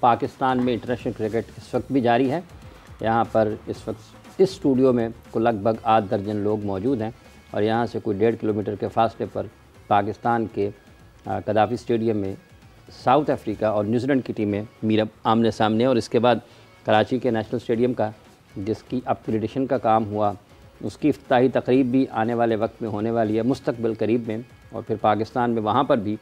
پاکستان میں international cricket اس وقت بھی جاری ہے. یہاں پر اس وقت اس اسٹوڈیو میں کوئی لگ بھگ 8 درجن لوگ موجود ہیں اور یہاں سے کوئی 1.5 کلومیٹر کے فاصلے پر پاکستان کے قذافی اسٹیڈیم میں ساؤتھ افریقہ اور نیوزی لینڈ کی ٹیمیں میرا آمنے سامنے. اور اس کے بعد کراچی کے نیشنل اسٹیڈیم کا جس کی اپ گریڈیشن کا کام ہوا اس کی افتتاحی تقریب بھی آنے والے وقت میں ہونے والی ہے مستقبل قریب میں. اور پھر پاکستان میں وہاں پر بھی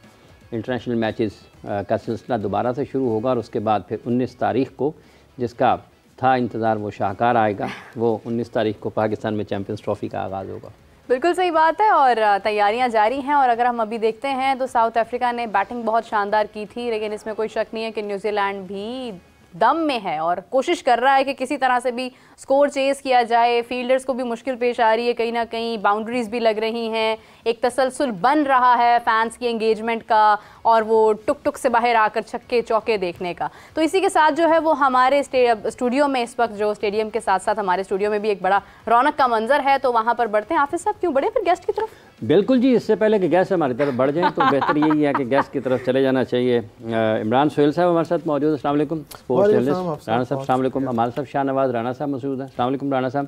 انٹرنیشنل میچز کا سلسلہ دوبارہ سے شروع ہوگا اور اس کے بعد پھر 19 تاریخ کو جس کا تھا انتظار وہ شاہکار آئے گا. وہ 19 تاریخ کو پاکستان میں چیمپئنز ٹرافی کا آغاز ہوگا. بالکل صحیح بات ہے اور تیاریاں جاری ہیں. اور اگر ہم ابھی دیکھتے ہیں تو ساؤتھ افریقہ نے بیٹنگ بہت شاندار کی تھی لیکن اس میں کوئی شک نہیں ہے کہ نیوزی لینڈ بھی دم میں ہے اور کوشش کر رہا ہے کہ کسی طرح سے بھی سکور چیز کیا جائے. فیلڈرز کو بھی مشکل پیش آ رہی ہے, کہیں نہ کہیں باؤنڈریز بھی لگ رہی ہیں, ایک تسلسل بن رہا ہے فینس کی انگیجمنٹ کا اور وہ ٹک ٹک سے باہر آ کر چھکے چوکے دیکھنے کا. تو اسی کے ساتھ جو ہے وہ ہمارے اسٹوڈیو میں اس وقت جو اسٹیڈیم کے ساتھ ساتھ ہمارے اسٹوڈیو میں بھی ایک بڑا رونق کا منظر ہے تو وہاں پر بڑھتے ہیں. حافظ صاحب کیوں بڑھے پھر گیسٹ کی طرف؟ بالکل جی, اس سے پہلے کہ گیسٹ ہماری طرف بڑھ جائیں تو بہتر یہی ہے کہ گیسٹ کی طرف چلے جانا چاہیے. عمران سہیل صاحب ہمارے ساتھ موجود ہیں. السلام علیکم. اسپورٹس جرنلسٹ رانا صاحب السلام علیکم. امال صاحب شاہ نواز رانا صاحب موجود ہیں. السلام علیکم رانا صاحب.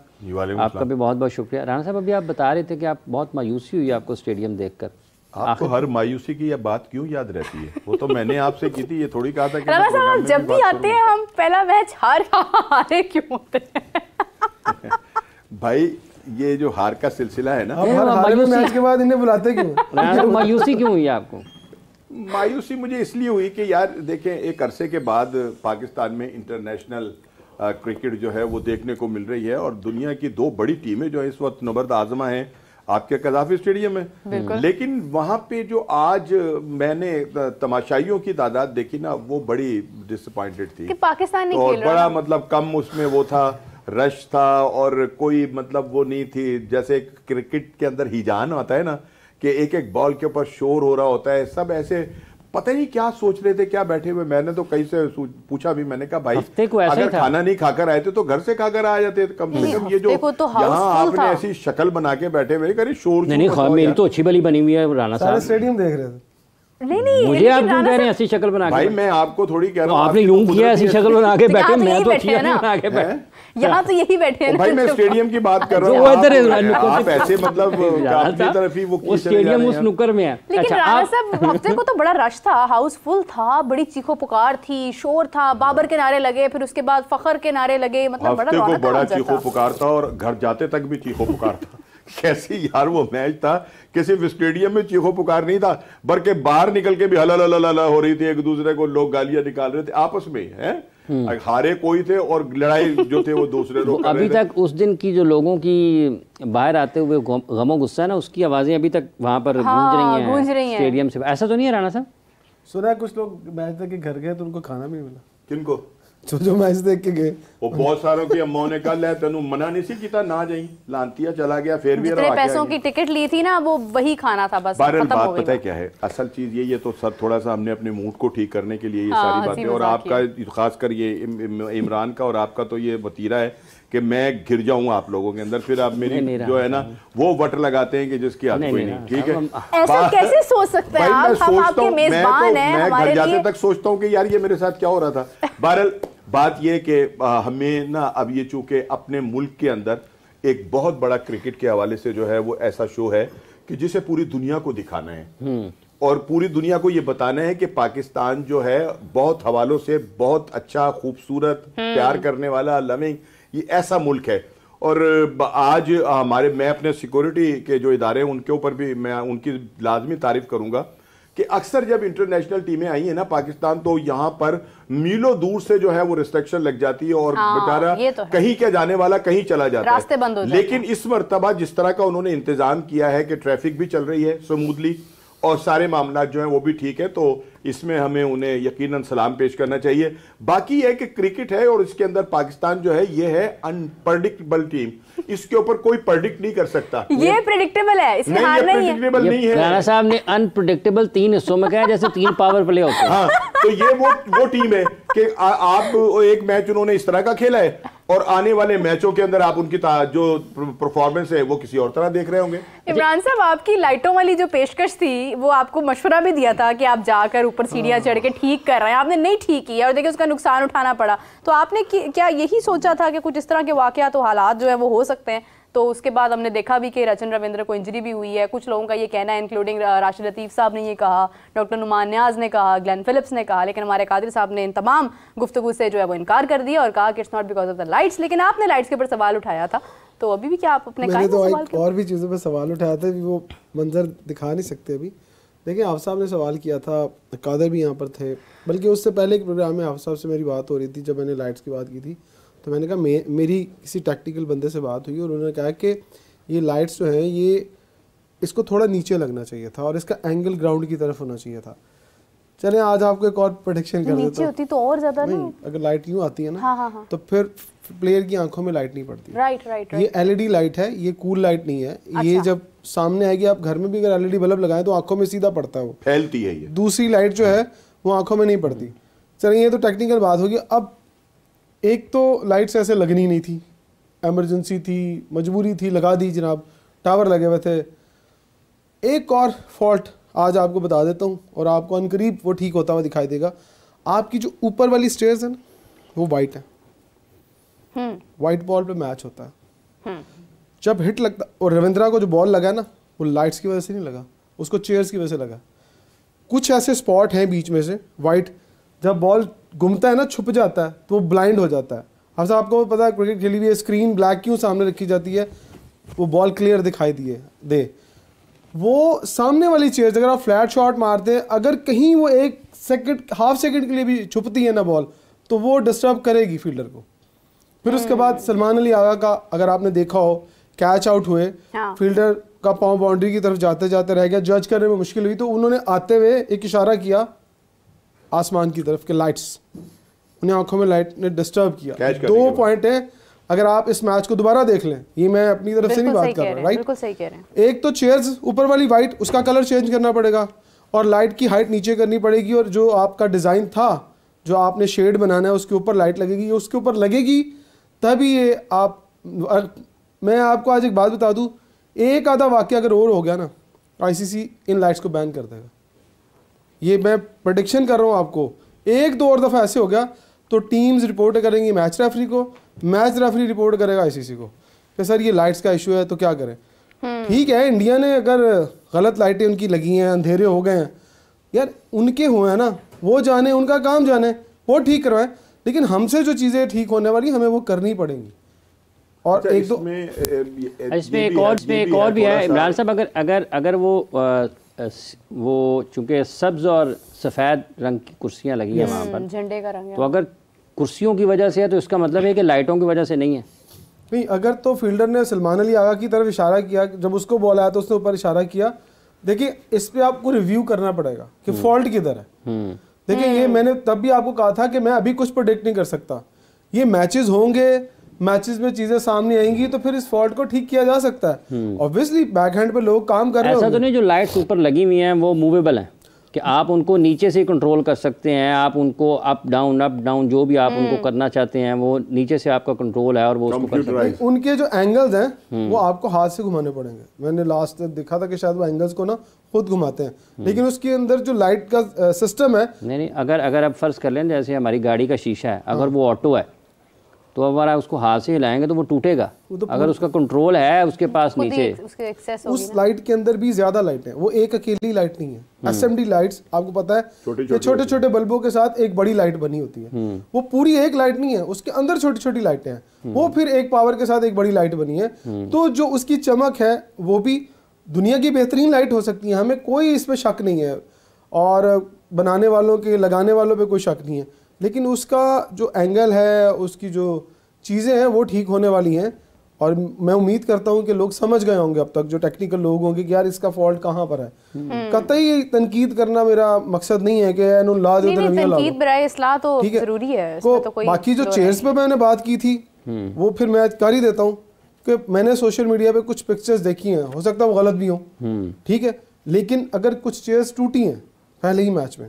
آپ کا بھی بہت بہت شکریہ. رانا صاحب ابھی آپ بتا رہے تھے کہ آپ بہت مایوسی ہوئی آپ کو اسٹیڈیم دیکھ کر. آپ کو ہر مایوسی کی یہ بات کیوں یاد رہتی ہے؟ وہ تو میں نے آپ سے کی تھی, یہ تھوڑی کہا تھا کہ رانا صاحب جب بھی آتے ہیں ہم پہلا میچ ہارے کیوں ہوتے ہیں؟ بھائی یہ جو ہار کا سلسلہ ہے نا, میچ کے بعد انہیں بلاتے کیوں؟ مایوسی کیوں ہوئی آپ کو؟ مایوسی مجھے اس لیے ہوئی کہ یار دیکھیں ایک عرصے کے بعد پاکستان میں انٹرنیشنل کرکٹ جو ہے وہ دیکھنے کو مل رہی ہے اور دنیا کی 2 بڑی ٹیمیں جو اس وقت نبرد آزما ہیں آپ کے قذافی اسٹیڈیم میں. لیکن وہاں پہ جو آج میں نے تماشائیوں کی تعداد دیکھی نا وہ بڑی ڈس اپوائنٹڈ تھی. پاکستان اور بڑا مطلب کم اس میں وہ تھا, رش تھا اور کوئی مطلب وہ نہیں تھی. جیسے کرکٹ کے اندر ہیجان آتا ہے نا کہ ایک ایک بال کے اوپر شور ہو رہا ہوتا ہے, سب ایسے پتہ نہیں کیا سوچ رہے تھے, کیا بیٹھے ہوئے. میں نے تو کہیں سے پوچھا بھی, میں نے کہا بھائی اگر کھانا نہیں کھا کر آئے تھے تو گھر سے کھا کر آ جاتے. کم سے کم یہ جو یہاں آپ نے ایسی شکل بنا کے بیٹھے ہوئے کرے شور. نہیں میری تو اچھی بلی بنی ہوئی ہے رانا صاحب. اسٹیڈیم دیکھ رہے تھے. نہیں مجھے آپ کیوں کہہ رہے ہیں ایسی شکل بنا کے؟ بھائی میں آپ کو تھوڑی کہہ رہا ہوں, آپ نے یوں کیا ایسی شکل بنا کے بیٹھے, میں تو اچھی بنا کے بیٹھے. یہاں تو یہی بیٹھے ہیں. بھائی میں اسٹیڈیم کی بات کر رہا ہوں, آپ ایسے مطلب اپنی طرف ہی وہ اسٹیڈیم اس نکر میں ہے. لیکن رانا صاحب ہفتے کو تو بڑا رش تھا, ہاؤس فل تھا, بڑی چیخو پکار تھی, شور تھا, بابر کے نعرے لگے, پھر اس کے بعد فخر کے نارے لگے. مطلب ہفتے کو بڑا چیخو پکار تھا اور گھر جاتے تک بھی چیخو پکار تھا. کیسی یار وہ میچ تھا کہ صرف اسٹیڈیم میں چیخو پکار نہیں تھا بلکہ باہر نکل کے بھی ہلا لا ہو رہی تھی, ایک دوسرے کو لوگ گالیاں نکال رہے تھے آپس میں. ہارے کوئی تھے اور لڑائی جو تھے وہ دوسرے لوگ. ابھی تک اس دن کی جو لوگوں کی باہر آتے ہوئے غم و غصہ ہے نا, اس کی آوازیں ابھی تک وہاں پر گونج رہی ہیں اسٹیڈیم سے. ایسا تو نہیں ہے رانا صاحب؟ سنا ہے کچھ لوگ میچ دیکھ کے گھر گئے تو ان کو کھانا بھی نہیں ملا. کن کو؟ جو میچ دیکھ کے گئے وہ بہت ساروں کی اماؤں نے کہا لے تینوں منع نہیں سی کیتا نہ جائیں, لانتیا چلا گیا. پھر بھی جتنے پیسوں کی ٹکٹ لی تھی نا وہ وہی کھانا تھا بس. بہرحال بات پتہ ہے کیا ہے, اصل چیز یہ تو سر تھوڑا سا ہم نے اپنے موڈ کو ٹھیک کرنے کے لیے یہ ساری باتیں, اور آپ کا خاص کر یہ عمران کا اور آپ کا تو یہ وتیرہ ہے کہ میں گر جاؤں آپ لوگوں کے اندر, پھر آپ میری جو ہے نا وہ وٹ لگاتے ہیں کہ جس کی حد کوئی نہیں. ٹھیک ہے, ایسا کیسے سوچ سکتے ہیں آپ؟ ہم آپ کے میزبان ہیں. میں گھر جاتے تک سوچتا ہوں کہ یار یہ میرے ساتھ کیا ہو رہا تھا. بہرحال بات یہ کہ ہمیں نا اب یہ چونکہ اپنے ملک کے اندر ایک بہت بڑا کرکٹ کے حوالے سے جو ہے وہ ایسا شو ہے کہ جسے پوری دنیا کو دکھانا ہے اور پوری دنیا کو یہ بتانا ہے کہ پاکستان جو ہے بہت حوالوں سے بہت اچھا, خوبصورت, پیار کرنے والا, لوننگ, یہ ایسا ملک ہے. اور آج میں اپنے سیکورٹی کے جو ادارے ہیں ان کے اوپر بھی میں ان کی لازمی تعریف کروں گا کہ اکثر جب انٹرنیشنل ٹیمیں آئی ہیں نا پاکستان تو یہاں پر میلوں دور سے جو ہے وہ ریسٹرکشن لگ جاتی ہے اور بیچارہ کہیں کیا جانے والا کہیں چلا جاتا ہے. لیکن اس مرتبہ جس طرح کا انہوں نے انتظام کیا ہے کہ ٹریفک بھی چل رہی ہے سمودلی اور سارے معاملات جو ہیں وہ بھی ٹھیک ہے, تو اس میں ہمیں انہیں یقیناً سلام پیش کرنا چاہیے. باقی یہ ہے کہ کرکٹ ہے اور اس کے اندر پاکستان جو ہے یہ ہے انپریڈکٹیبل ٹیم, اس کے اوپر کوئی پریڈکٹ نہیں کر سکتا. یہ پریڈکٹیبل ہے, اس میں ہار نہیں ہے. رانا صاحب نے انپریڈکٹیبل 3 حصوں میں کہا جیسے 3 پاور پلے ہوتے ہیں. ہاں تو یہ وہ ٹیم ہے کہ آپ ایک میچ انہوں نے اس طرح کا کھیلا ہے اور آنے والے میچوں کے اندر آپ ان کی جو پرفارمنس ہے وہ کسی اور طرح دیکھ رہے ہوں گے. عمران صاحب آپ کی لائٹوں والی جو پیشکش تھی وہ آپ کو مشورہ بھی دیا تھا کہ آپ جا کر اوپر سیڑھیاں چڑھ کے ٹھیک کر رہے ہیں, آپ نے نہیں ٹھیک کیا اور دیکھیں اس کا نقصان اٹھانا پڑا, تو آپ نے کیا یہی سوچا تھا کہ کچھ اس طرح کے واقعات و حالات جو ہیں وہ ہو سکتے ہیں؟ تو اس کے بعد ہم نے دیکھا بھی کہ رچن رویندر کو انجری بھی ہوئی ہے, کچھ لوگوں کا یہ کہنا ہے انکلوڈنگ راشد لطیف صاحب نے یہ کہا, ڈاکٹر نعمان نیاز نے کہا, گلین فلپس نے کہا, لیکن ہمارے قادری صاحب نے ان تمام گفتگو سے جو ہے وہ انکار کر دیا اور کہا کہ it's not because of the lights. لیکن آپ نے لائٹس کے اوپر سوال اٹھایا تھا, تو ابھی بھی کیا آپ اپنے میں نے تو اور بھی چیزوں پہ سوال اٹھایا تھا, وہ منظر دکھا نہیں سکتے ابھی. دیکھیں آپ صاحب نے سوال کیا تھا, قادر بھی یہاں پر تھے, بلکہ اس سے پہلے ایک پروگرام میں آپ صاحب سے میری بات ہو رہی تھی جب میں نے لائٹس کی بات کی تھی, تو میں نے کہا میری کسی ٹیکٹیکل بندے سے بات ہوئی اور انہوں نے کہا کہ یہ لائٹس جو ہیں یہ اس کو تھوڑا نیچے لگنا چاہیے تھا اور اس کا اینگل گراؤنڈ کی طرف ہونا چاہیے تھا. چلیں آج آپ کو ایک اور پریڈکشن کر دیتا ہوں. تو اور زیادہ نہیں, اگر لائٹ یوں آتی ہے نا تو پھر پلیئر کی آنکھوں میں لائٹ نہیں پڑتی. یہ ایل ای ڈی لائٹ ہے, یہ کول لائٹ نہیں ہے. یہ جب سامنے آئے گی, آپ گھر میں بھی اگر ایل ای ڈی بلب لگائیں تو آنکھوں میں سیدھا پڑتا ہے, وہ پھیلتی ہے. یہ دوسری لائٹ جو ہے وہ آنکھوں میں نہیں پڑتی. چلیں یہ تو ٹیکنیکل بات ہوگی. اب ایک تو لائٹس ایسے لگنی نہیں تھی, ایمرجنسی تھی, مجبوری تھی, لگا دی جناب, ٹاور لگے ہوئے تھے. ایک اور فالٹ آج آپ کو بتا دیتا ہوں اور آپ کو عنقریب وہ ٹھیک ہوتا ہوا دکھائی دے گا. آپ کی جو اوپر والی سٹیئرز ہیں نا وہ وائٹ ہیں, وائٹ بال پہ میچ ہوتا ہے. جب ہٹ لگتا, اور رویندرا کو جو بال لگا نا وہ لائٹس کی وجہ سے نہیں لگا, اس کو چیئرز کی وجہ سے لگا. کچھ ایسے اسپاٹ ہیں بیچ میں سے وائٹ, جب بال گھومتا ہے نا چھپ جاتا ہے تو وہ بلائنڈ ہو جاتا ہے. آپ کو پتا ہے کرکٹ کھیلی ہوئی اسکرین بلیک کیوں سامنے رکھی جاتی ہے, وہ بال کلیئر دکھائی دے. وہ سامنے والی چیئرز اگر آپ فلیٹ شاٹ مارتے ہیں, اگر کہیں وہ ایک سیکنڈ ہاف سیکنڈ کے لیے بھی چھپتی ہے نا بال, تو وہ ڈسٹرب کرے گی فیلڈر کو. پھر اس کے بعد سلمان علی آغا کا اگر آپ نے دیکھا ہو, کیچ آؤٹ ہوئے, فیلڈر کا پاؤں باؤنڈری کی طرف جاتے جاتے رہ گیا, جج کرنے میں مشکل ہوئی, تو انہوں نے آتے ہوئے ایک اشارہ کیا آسمان کی طرف کہ لائٹس, انہیں آنکھوں میں لائٹ نے ڈسٹرب کیا. 2 پوائنٹ ہیں. اگر آپ اس میچ کو دوبارہ دیکھ لیں, یہ میں اپنی طرف سے نہیں بات کر رہا, رائٹ, بالکل صحیح کہہ رہے ہیں. ایک تو چیئرز اوپر والی وائٹ, اس کا کلر چینج کرنا پڑے گا اور لائٹ کی ہائٹ نیچے کرنی پڑے گی, اور جو آپ کا ڈیزائن تھا جو آپ نے شیڈ بنانا ہے اس کے اوپر لائٹ لگے گی, اس کے اوپر لگے گی تبھی یہ آپ. میں آپ کو آج ایک بات بتا دوں, ایک آدھا واقعہ اگر اور ہو گیا نا, آئی سی سی ان لائٹس کو بین کر دے گا. یہ میں پریڈکشن کر رہا ہوں آپ کو. 1-2 اور دفعہ ایسے ہو گیا تو ٹیمز رپورٹ کریں گی میچ ریفری کو, میچ ریفری رپورٹ کرے گا آئی سی سی کو کہ سر یہ لائٹس کا ایشو ہے تو کیا کریں. ٹھیک ہے, انڈیا نے اگر غلط لائٹیں ان کی لگی ہیں, اندھیرے ہو گئے ہیں, یار ان کے ہوئے ہیں نا, وہ جانے, ان کا کام جانے, وہ ٹھیک کروائیں, لیکن ہم سے جو چیزیں ٹھیک ہونے والی ہمیں وہ کرنی پڑیں گی. اور ایک تو اس میں ایک اور بھی ہے عمران صاحب, اگر وہ چونکہ سبز اور سفید رنگ کی کرسیاں لگی ہیں وہاں پر, جھنڈے کا رنگ ہے, تو اگر کرسیوں کی وجہ سے ہے تو اس کا مطلب ہے کہ لائٹوں کی وجہ سے نہیں ہے. نہیں, اگر تو فیلڈر نے سلمان علی آغا کی طرف اشارہ کیا, جب اس کو بال آیا تو اس نے اوپر اشارہ کیا. دیکھیں اس پہ آپ کو ریویو کرنا پڑے گا کہ فالٹ کدھر ہے. دیکھیں یہ میں نے تب بھی آپ کو کہا تھا کہ میں ابھی کچھ پریڈکٹ نہیں کر سکتا. یہ میچز ہوں گے, میچز میں چیزیں سامنے آئیں گی تو پھر اس فالٹ کو ٹھیک کیا جا سکتا ہے. اوبویسلی بیک ہینڈ پہ لوگ کام کر رہے ہیں. ایسا تو نہیں جو لائٹس اوپر لگی ہوئی ہیں وہ موویبل ہیں کہ آپ ان کو نیچے سے کنٹرول کر سکتے ہیں, آپ ان کو اپ ڈاؤن جو بھی آپ ان کو کرنا چاہتے ہیں وہ نیچے سے آپ کا کنٹرول ہے اور وہ اس کو کر سکتے ہیں. ان کے جو اینگلز ہیں وہ آپ کو ہاتھ سے گھمانے پڑیں گے. میں نے لاسٹ دیکھا تھا کہ شاید وہ اینگلز کو نا خود گھماتے ہیں, لیکن اس کے اندر جو لائٹ کا سسٹم ہے, نہیں اگر آپ فرض کر لیں جیسے ہماری گاڑی کا شیشہ ہے, اگر وہ آٹو ہے تو ہمارا اس کو ہاتھ سے ہلائیں گے تو وہ ٹوٹے گا. اگر اس کا کنٹرول ہے اس کے پاس نیچے, اس لائٹ کے اندر بھی زیادہ لائٹ ہیں, وہ ایک اکیلی لائٹ نہیں ہے. ایس ایم ڈی لائٹس آپ کو پتا ہے کہ چھوٹے چھوٹے بلبوں کے ساتھ ایک بڑی لائٹ بنی ہوتی ہے. وہ پوری ایک لائٹ نہیں ہے, اس کے اندر چھوٹی چھوٹی لائٹیں ہیں, وہ پھر ایک پاور کے ساتھ ایک بڑی لائٹ بنی ہے. تو جو اس کی چمک ہے وہ بھی دنیا کی بہترین لائٹ ہو سکتی ہے, ہمیں کوئی اس پہ شک نہیں ہے, اور بنانے والوں کے لگانے والوں پہ کوئی شک نہیں ہے. لیکن اس کا جو اینگل ہے, اس کی جو چیزیں ہیں وہ ٹھیک ہونے والی ہیں, اور میں امید کرتا ہوں کہ لوگ سمجھ گئے ہوں گے اب تک, جو ٹیکنیکل لوگ ہوں گے کہ یار اس کا فالٹ کہاں پر ہے. قطعی تنقید کرنا میرا مقصد نہیں ہے کہ لا دو تنقید برائے اصلاح تو ضروری ہے. باقی جو چیئرز پہ میں نے بات کی تھی وہ پھر میں کر ہی دیتا ہوں کہ میں نے سوشل میڈیا پہ کچھ پکچرز دیکھی ہیں, ہو سکتا ہے وہ غلط بھی ہوں, ٹھیک ہے, لیکن اگر کچھ چیئرز ٹوٹی ہیں پہلے ہی میچ میں,